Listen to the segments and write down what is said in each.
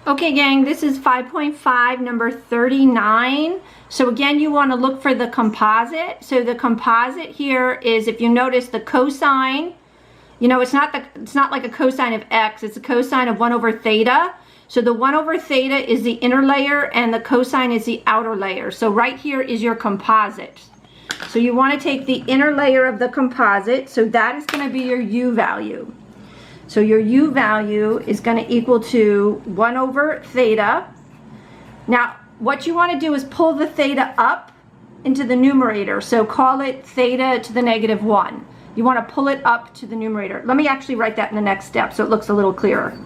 Okay, gang, this is 5.5, number 39. So again, you want to look for the composite. So the composite here is, if you notice, the cosine. You know, it's not like a cosine of x, it's a cosine of 1 over theta. So the 1 over theta is the inner layer and the cosine is the outer layer. So right here is your composite. So you want to take the inner layer of the composite. So that is going to be your u value. So your u value is going to equal to 1 over theta. Now, what you want to do is pull the theta up into the numerator. So call it theta to the negative 1. You want to pull it up to the numerator. Let me actually write that in the next step so it looks a little clearer.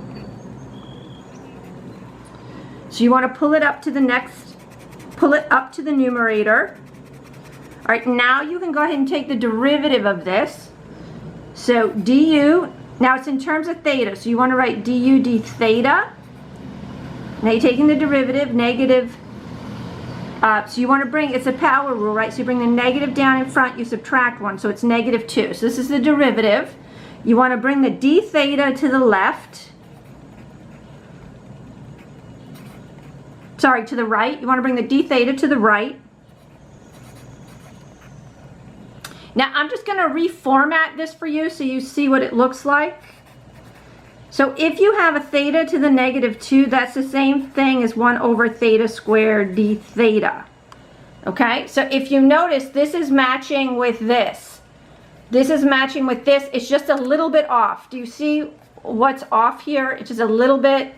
So you want to pull it up to the numerator. All right, now you can go ahead and take the derivative of this. So du, now it's in terms of theta, so you want to write du d theta. Now you're taking the derivative, negative, so you want to bring, it's a power rule, right? So you bring the negative down in front, you subtract 1, so it's negative 2. So this is the derivative. You want to bring the d theta to the left. Sorry, to the right. You want to bring the d theta to the right. Now I'm just going to reformat this for you so you see what it looks like. So if you have a theta to the negative 2, that's the same thing as 1 over theta squared d theta. Okay, so if you notice, this is matching with this. This is matching with this. It's just a little bit off. Do you see what's off here? It's just a little bit.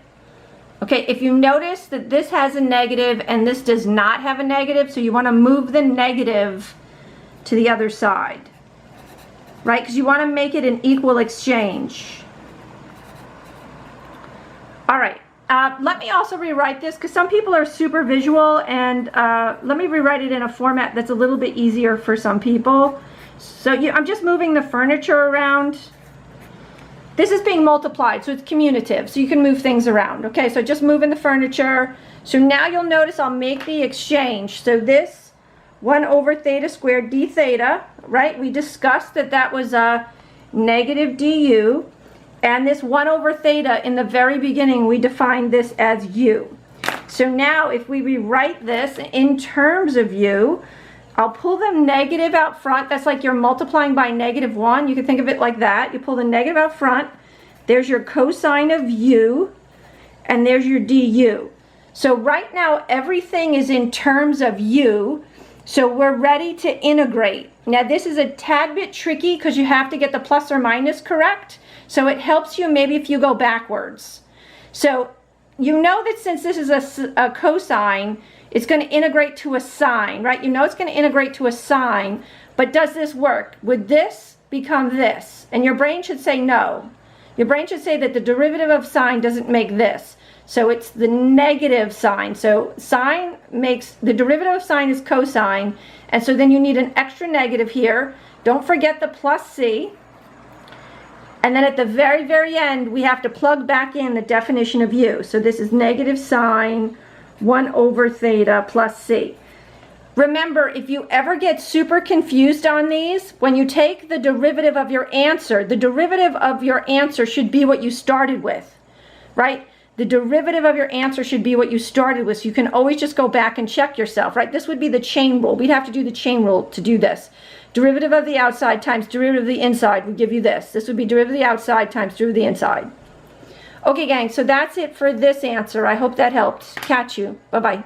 Okay, if you notice that this has a negative and this does not have a negative, so you want to move the negative to the other side, right? Because you want to make it an equal exchange. All right, let me also rewrite this because some people are super visual, and let me rewrite it in a format that's a little bit easier for some people. So I'm just moving the furniture around. This is being multiplied, so it's commutative, so you can move things around. Okay, so just moving the furniture. So now you'll notice I'll make the exchange. So this 1 over theta squared d theta, right? We discussed that that was a negative du. And this 1 over theta, in the very beginning, we defined this as u. So now if we rewrite this in terms of u, I'll pull the negative out front. That's like you're multiplying by negative 1. You can think of it like that. You pull the negative out front. There's your cosine of u, and there's your du. So right now, everything is in terms of u. So we're ready to integrate. Now this is a tad bit tricky because you have to get the plus or minus correct. So it helps you maybe if you go backwards. So you know that since this is a cosine, it's going to integrate to a sine, right? You know it's going to integrate to a sine, but does this work? Would this become this? And your brain should say no. Your brain should say that the derivative of sine doesn't make this. So it's the negative sign. So sine makes, the derivative of sine is cosine, and so then you need an extra negative here. Don't forget the plus c. And then at the very, very end, we have to plug back in the definition of u. So this is negative sine 1 over theta plus c. Remember, if you ever get super confused on these, when you take the derivative of your answer, the derivative of your answer should be what you started with, right? The derivative of your answer should be what you started with. So you can always just go back and check yourself, right? This would be the chain rule. We'd have to do the chain rule to do this. Derivative of the outside times derivative of the inside would give you this. This would be derivative of the outside times derivative of the inside. Okay, gang, so that's it for this answer. I hope that helped. Catch you. Bye-bye.